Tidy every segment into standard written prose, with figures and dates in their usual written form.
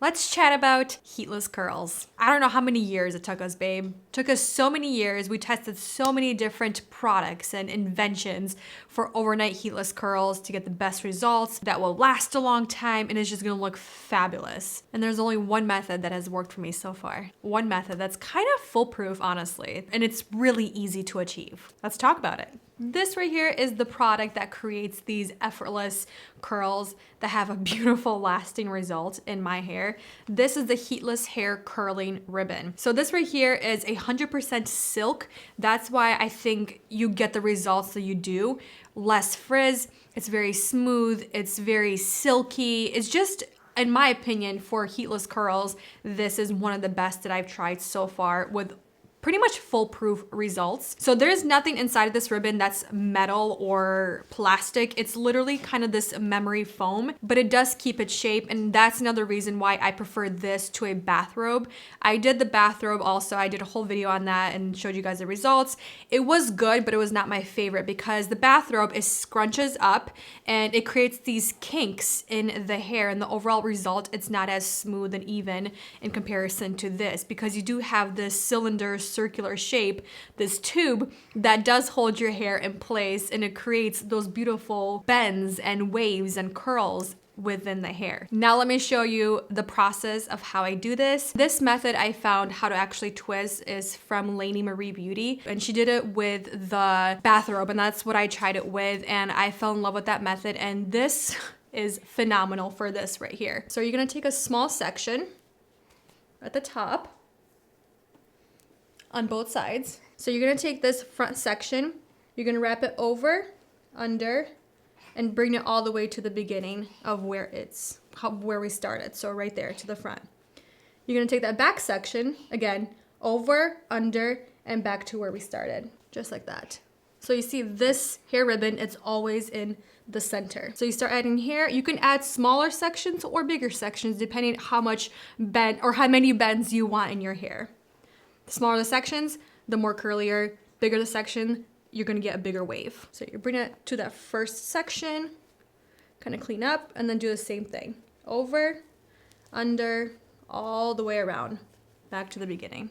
Let's chat about heatless curls. I don't know how many years it took us, babe. It took us so many years. We tested so many different products and inventions for overnight heatless curls to get the best results that will last a long time and is just gonna look fabulous. And there's only one method that has worked for me so far. One method that's kind of foolproof, honestly, and it's really easy to achieve. Let's talk about it. This right here is the product that creates these effortless curls that have a beautiful lasting result in my hair. This is the Heatless Hair Curling Ribbon. So this right here is 100% silk. That's why I think you get the results that you do. Less frizz, it's very smooth, it's very silky. It's just, in my opinion, for heatless curls, this is one of the best that I've tried so far with pretty much foolproof results. So there's nothing inside of this ribbon that's metal or plastic. It's literally kind of this memory foam, but it does keep its shape. And that's another reason why I prefer this to a bathrobe. I did the bathrobe also. I did a whole video on that and showed you guys the results. It was good, but it was not my favorite because the bathrobe is scrunches up and it creates these kinks in the hair, and the overall result, it's not as smooth and even in comparison to this because you do have this cylinder circular shape, this tube that does hold your hair in place, and it creates those beautiful bends and waves and curls within the hair. Now let me show you the process of how I do this. This method I found how to actually twist is from Lainey Marie Beauty, and she did it with the bathrobe, and that's what I tried it with, and I fell in love with that method, and this is phenomenal for this right here. So you're gonna take a small section at the top on both sides. So you're gonna take this front section, you're gonna wrap it over, under, and bring it all the way to the beginning of where we started. So right there to the front. You're gonna take that back section, again, over, under, and back to where we started, just like that. So you see this hair ribbon, it's always in the center. So you start adding hair. You can add smaller sections or bigger sections depending how much bend or how many bends you want in your hair. The smaller the sections, the more curlier. Bigger the section, you're gonna get a bigger wave. So you bring it to that first section, kind of clean up, and then do the same thing. Over, under, all the way around, back to the beginning.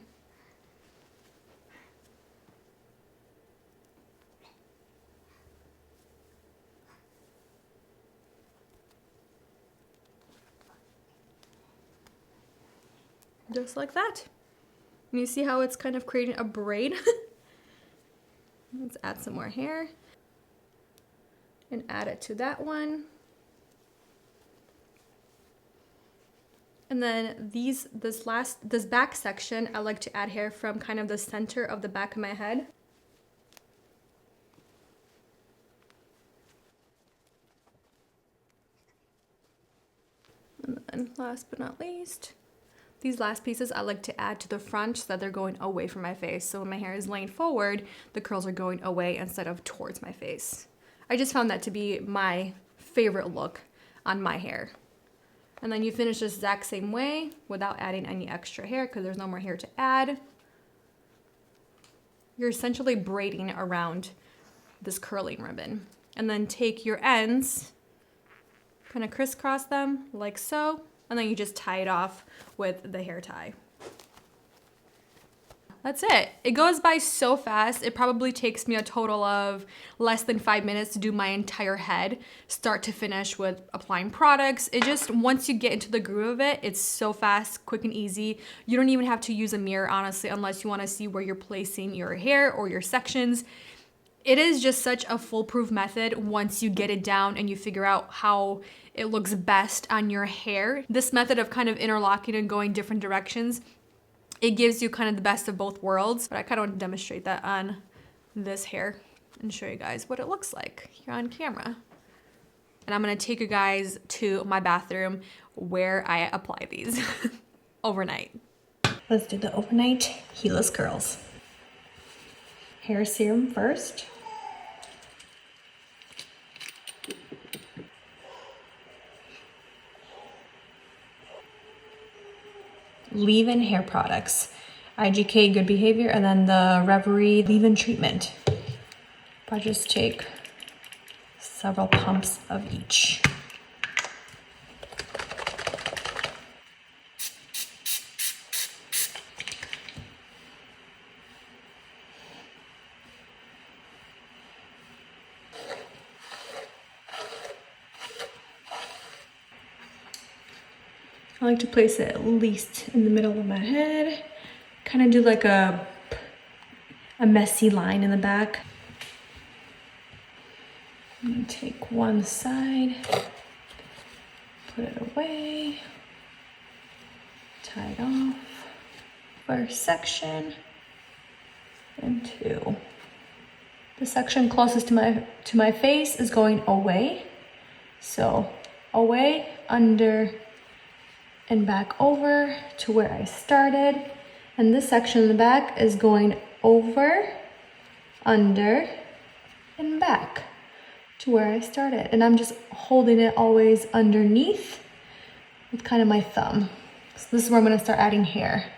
Just like that. And you see how it's kind of creating a braid? Let's add some more hair and add it to that one. And then this back section, I like to add hair from kind of the center of the back of my head. And then last but not least, these last pieces I like to add to the front so that they're going away from my face. So when my hair is laying forward, the curls are going away instead of towards my face. I just found that to be my favorite look on my hair. And then you finish this exact same way without adding any extra hair because there's no more hair to add. You're essentially braiding around this curling ribbon. And then take your ends, kind of crisscross them like so. And then you just tie it off with the hair tie. That's it. It goes by so fast. It probably takes me a total of less than 5 minutes to do my entire head, start to finish with applying products. It just, once you get into the groove of it, it's so fast, quick and easy. You don't even have to use a mirror, honestly, unless you want to see where you're placing your hair or your sections. It is just such a foolproof method once you get it down and you figure out how it looks best on your hair. This method of kind of interlocking and going different directions, it gives you kind of the best of both worlds. But I kind of want to demonstrate that on this hair and show you guys what it looks like here on camera. And I'm gonna take you guys to my bathroom where I apply these overnight. Let's do the overnight heatless curls. Hair serum first. Leave-in hair products. IGK Good Behavior, and then the Reverie leave-in treatment. I just take several pumps of each. I like to place it at least in the middle of my head. Kind of do like a messy line in the back. I'm gonna take one side, put it away, tie it off. First section and two. The section closest to my face is going away. So away, under, and back over to where I started. And this section in the back is going over, under, and back to where I started. And I'm just holding it always underneath with kind of my thumb. So this is where I'm gonna start adding hair.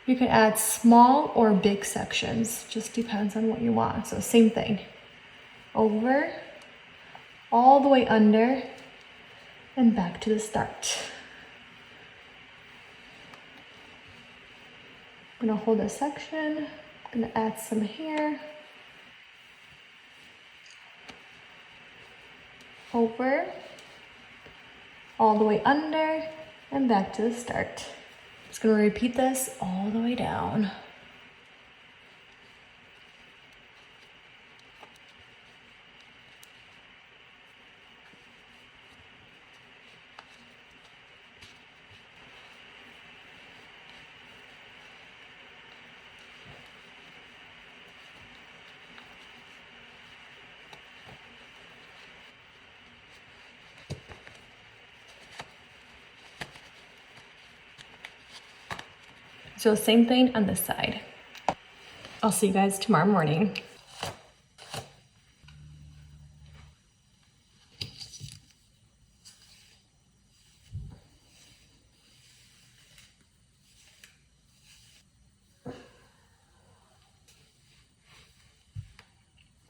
You can add small or big sections, just depends on what you want. So same thing, over, all the way under, and back to the start. I'm gonna hold a section, I'm gonna add some hair. Over, all the way under, and back to the start. Just gonna repeat this all the way down. So same thing on this side. I'll see you guys tomorrow morning.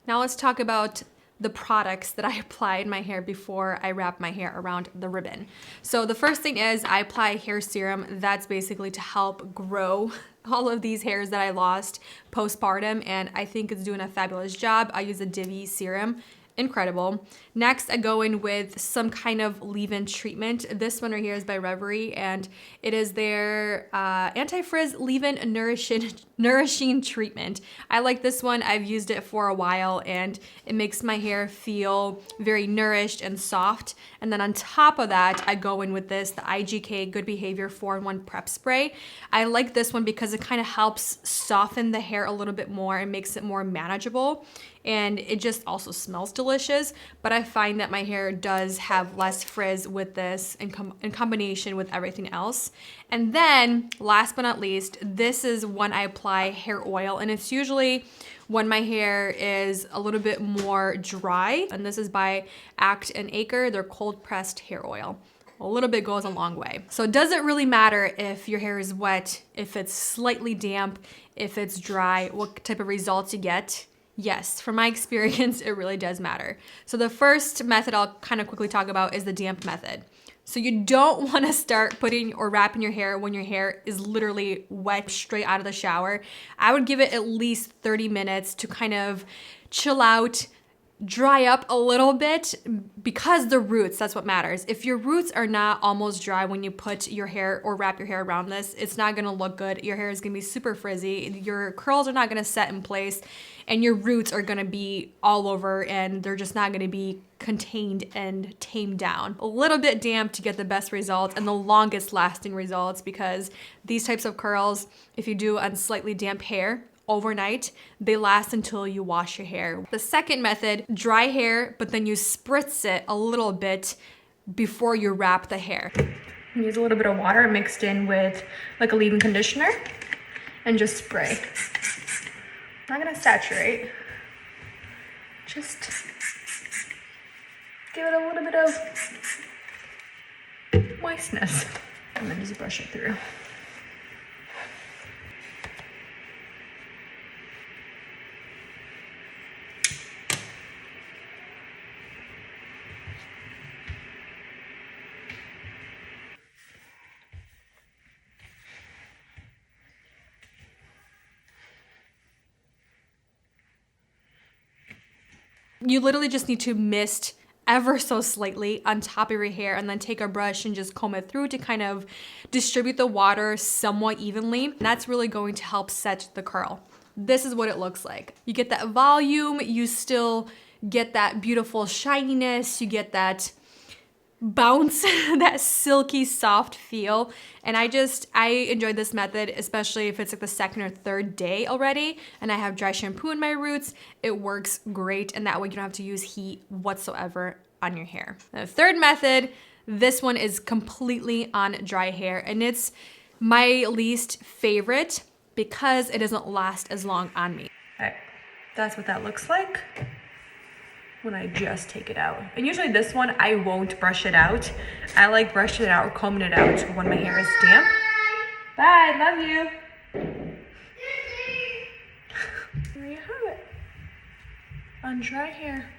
Now let's talk about the products that I apply in my hair before I wrap my hair around the ribbon. So the first thing is I apply hair serum. That's basically to help grow all of these hairs that I lost postpartum, and I think it's doing a fabulous job. I use a Divi serum. Incredible. Next, I go in with some kind of leave-in treatment. This one right here is by Reverie, and it is their anti-frizz leave-in nourishing treatment. I like this one. I've used it for a while, and it makes my hair feel very nourished and soft. And then on top of that, I go in with this, the IGK Good Behavior 4-in-1 Prep Spray. I like this one because it kind of helps soften the hair a little bit more and makes it more manageable. And it just also smells delicious, but I find that my hair does have less frizz with this in combination with everything else. And then last but not least, this is when I apply hair oil, and it's usually when my hair is a little bit more dry. And this is by Act and Acre, their cold pressed hair oil. A little bit goes a long way. So it doesn't really matter if your hair is wet, if it's slightly damp, if it's dry, what type of results you get. Yes, from my experience, it really does matter. So the first method I'll kind of quickly talk about is the damp method. So you don't want to start putting or wrapping your hair when your hair is literally wet straight out of the shower. I would give it at least 30 minutes to kind of chill out, dry up a little bit, because the roots, that's what matters. If your roots are not almost dry when you put your hair or wrap your hair around this, it's not gonna look good. Your hair is gonna be super frizzy. Your curls are not gonna set in place, and your roots are gonna be all over, and they're just not gonna be contained and tamed down. A little bit damp to get the best results and the longest lasting results, because these types of curls, if you do on slightly damp hair, overnight, they last until you wash your hair. The second method, dry hair, but then you spritz it a little bit before you wrap the hair. Use a little bit of water mixed in with like a leave-in conditioner and just spray. Not gonna saturate, just give it a little bit of moistness and then just brush it through. You literally just need to mist ever so slightly on top of your hair and then take a brush and just comb it through to kind of distribute the water somewhat evenly. And that's really going to help set the curl. This is what it looks like. You get that volume, you still get that beautiful shininess, you get that bounce, that silky soft feel. And I enjoyed this method, especially if it's like the second or third day already and I have dry shampoo in my roots. It works great, and that way you don't have to use heat whatsoever on your hair. The third method, this one is completely on dry hair, and it's my least favorite because it doesn't last as long on me. All right, that's what that looks like when I just take it out. And usually this one, I won't brush it out. I like brushing it out or combing it out when my hair is damp. Bye, love you. There you have it. On dry hair.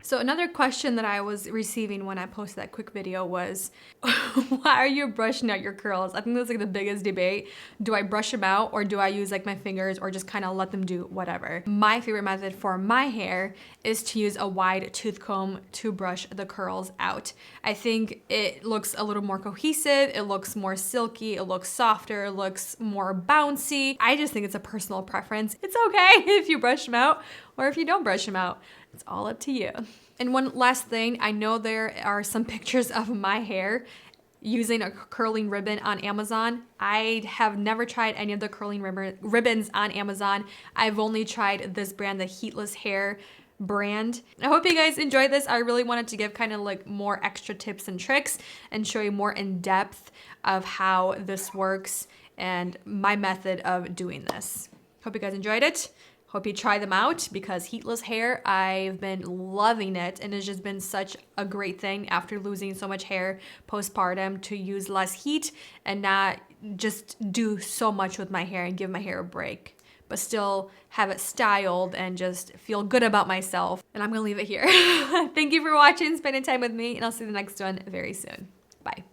So another question that I was receiving when I posted that quick video was, why are you brushing out your curls? I think that's like the biggest debate. Do I brush them out, or do I use like my fingers, or just kind of let them do whatever? My favorite method for my hair is to use a wide tooth comb to brush the curls out. I think it looks a little more cohesive, it looks more silky, it looks softer, it looks more bouncy. I just think it's a personal preference. It's okay if you brush them out or if you don't brush them out. It's all up to you. And one last thing, I know there are some pictures of my hair using a curling ribbon on Amazon. I have never tried any of the curling ribbons on Amazon. I've only tried this brand, the Heatless hair brand. I hope you guys enjoyed this. I really wanted to give kind of like more extra tips and tricks and show you more in depth of how this works and my method of doing this. Hope you guys enjoyed it. Hope you try them out, because Heatless hair, I've been loving it, and it's just been such a great thing after losing so much hair postpartum to use less heat and not just do so much with my hair and give my hair a break, but still have it styled and just feel good about myself. And I'm gonna leave it here. Thank you for watching, spending time with me, and I'll see you in the next one very soon. Bye.